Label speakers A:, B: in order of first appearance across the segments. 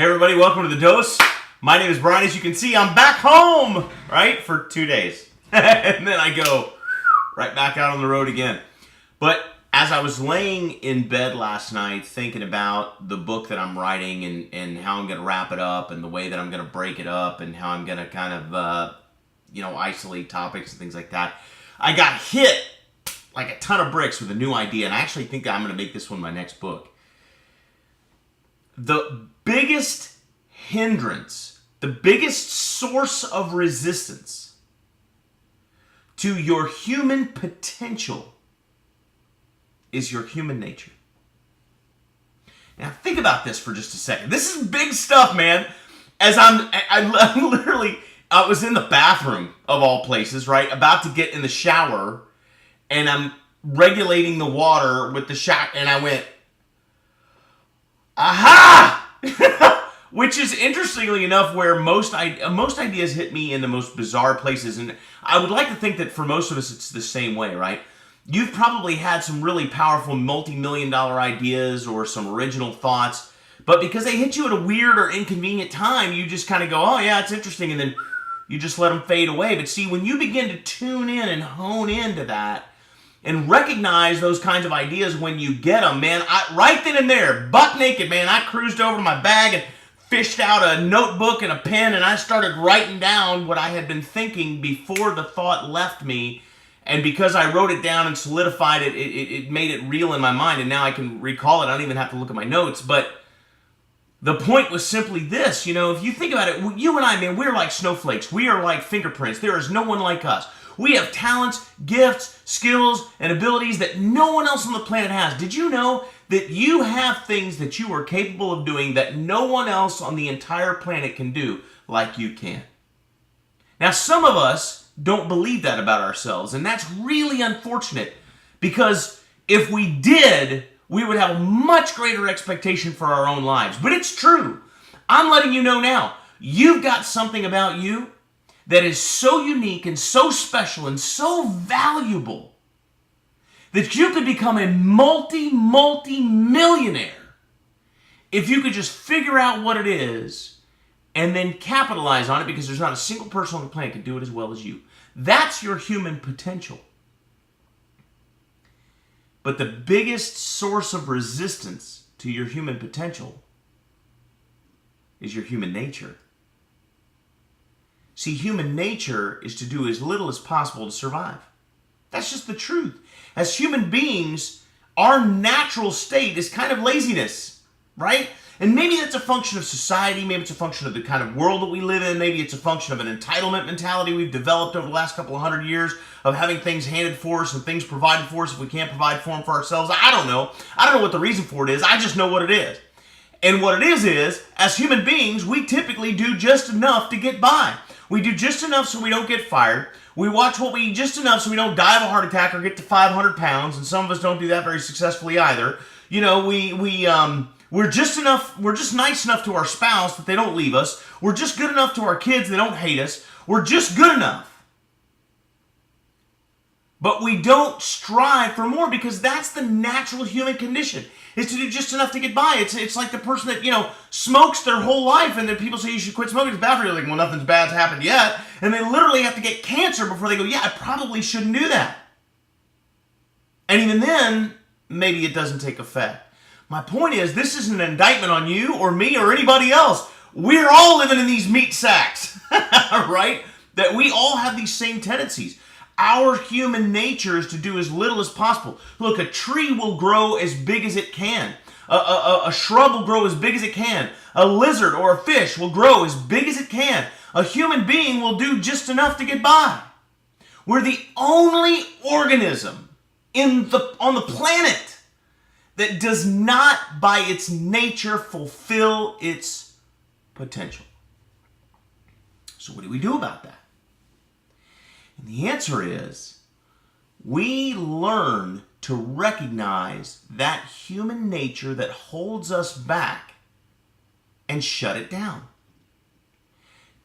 A: Hey everybody, welcome to The Dose. My name is Brian. As you can see, I'm back home, right, for 2 days. And then I go right back out on the road again. But as I was laying in bed last night thinking about the book that I'm writing and how I'm going to wrap it up and the way that I'm going to break it up and how I'm going to kind of, isolate topics and things like that, I got hit like a ton of bricks with a new idea. And I actually think that I'm going to make this one my next book. The biggest hindrance, the biggest source of resistance to your human potential is your human nature. Now think about this for just a second. This is big stuff, man. As I was in the bathroom of all places, right? About to get in the shower, and I'm regulating the water with the shower, and I went, aha! Which is interestingly enough where most ideas hit me in the most bizarre places. And I would like to think that for most of us it's the same way, right? You've probably had some really powerful multi-million-dollar ideas or some original thoughts, but because they hit you at a weird or inconvenient time, you just kind of go, oh yeah, it's interesting, and then you just let them fade away. But see, when you begin to tune in and hone into that, and recognize those kinds of ideas when you get them, man, right then and there, buck naked, man, I cruised over to my bag and fished out a notebook and a pen, and I started writing down what I had been thinking before the thought left me. And because I wrote it down and solidified it, it made it real in my mind, and now I can recall it. I don't even have to look at my notes. But the point was simply this, if you think about it, you and I, man, we're like snowflakes. We are like fingerprints. There is no one like us. We have talents, gifts, skills, and abilities that no one else on the planet has. Did you know that you have things that you are capable of doing that no one else on the entire planet can do like you can? Now, some of us don't believe that about ourselves, and that's really unfortunate, because if we did, we would have a much greater expectation for our own lives. But it's true. I'm letting you know now, you've got something about you that is so unique and so special and so valuable that you could become a multi-millionaire if you could just figure out what it is and then capitalize on it, because there's not a single person on the planet can do it as well as you. That's your human potential. But the biggest source of resistance to your human potential is your human nature. See, human nature is to do as little as possible to survive. That's just the truth. As human beings, our natural state is kind of laziness, right? And maybe that's a function of society, maybe it's a function of the kind of world that we live in, maybe it's a function of an entitlement mentality we've developed over the last couple of hundred years of having things handed for us and things provided for us if we can't provide for them for ourselves. I don't know. I don't know what the reason for it is. I just know what it is. And what it is, as human beings, we typically do just enough to get by. We do just enough so we don't get fired. We watch what we eat just enough so we don't die of a heart attack or get to 500 pounds, and some of us don't do that very successfully either. We're just enough. We're just nice enough to our spouse that they don't leave us. We're just good enough to our kids they don't hate us. We're just good enough. But we don't strive for more, because that's the natural human condition, is to do just enough to get by. It's like the person that, smokes their whole life, and then people say you should quit smoking. It's bad for you. Like, well, nothing's bad's happened yet. And they literally have to get cancer before they go, yeah, I probably shouldn't do that. And even then, maybe it doesn't take effect. My point is, this isn't an indictment on you or me or anybody else. We're all living in these meat sacks, right? That we all have these same tendencies. Our human nature is to do as little as possible. Look, a tree will grow as big as it can. A shrub will grow as big as it can. A lizard or a fish will grow as big as it can. A human being will do just enough to get by. We're the only organism on the planet that does not, by its nature, fulfill its potential. So what do we do about that? And the answer is, we learn to recognize that human nature that holds us back and shut it down.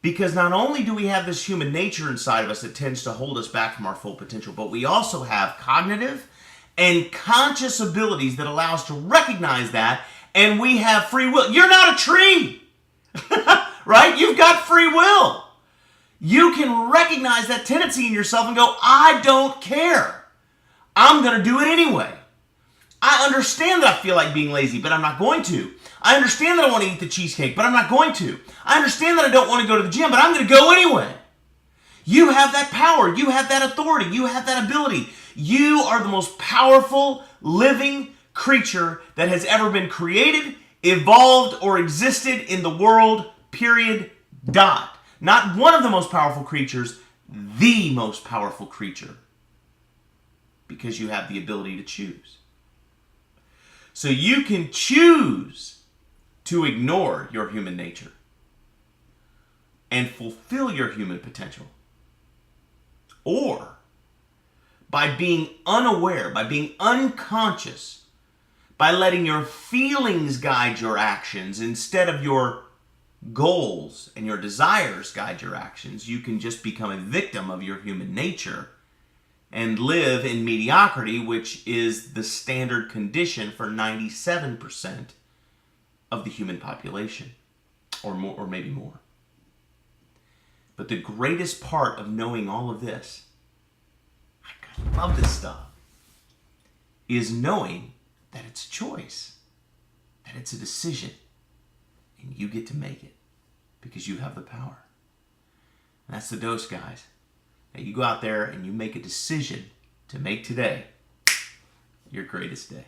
A: Because not only do we have this human nature inside of us that tends to hold us back from our full potential, but we also have cognitive and conscious abilities that allow us to recognize that, and we have free will. You're not a tree. Right? You've got free will. You can recognize that tendency in yourself and go, I don't care. I'm going to do it anyway. I understand that I feel like being lazy, but I'm not going to. I understand that I want to eat the cheesecake, but I'm not going to. I understand that I don't want to go to the gym, but I'm going to go anyway. You have that power. You have that authority. You have that ability. You are the most powerful living creature that has ever been created, evolved, or existed in the world, period, dot. Not one of the most powerful creatures, the most powerful creature. Because you have the ability to choose. So you can choose to ignore your human nature and fulfill your human potential. Or by being unaware, by being unconscious, by letting your feelings guide your actions instead of your goals and your desires guide your actions, you can just become a victim of your human nature and live in mediocrity, which is the standard condition for 97% of the human population, or more, or maybe more. But the greatest part of knowing all of this, I love this stuff, is knowing that it's a choice, that it's a decision, and you get to make it because you have the power. And that's the dose, guys. Now you go out there and you make a decision to make today your greatest day.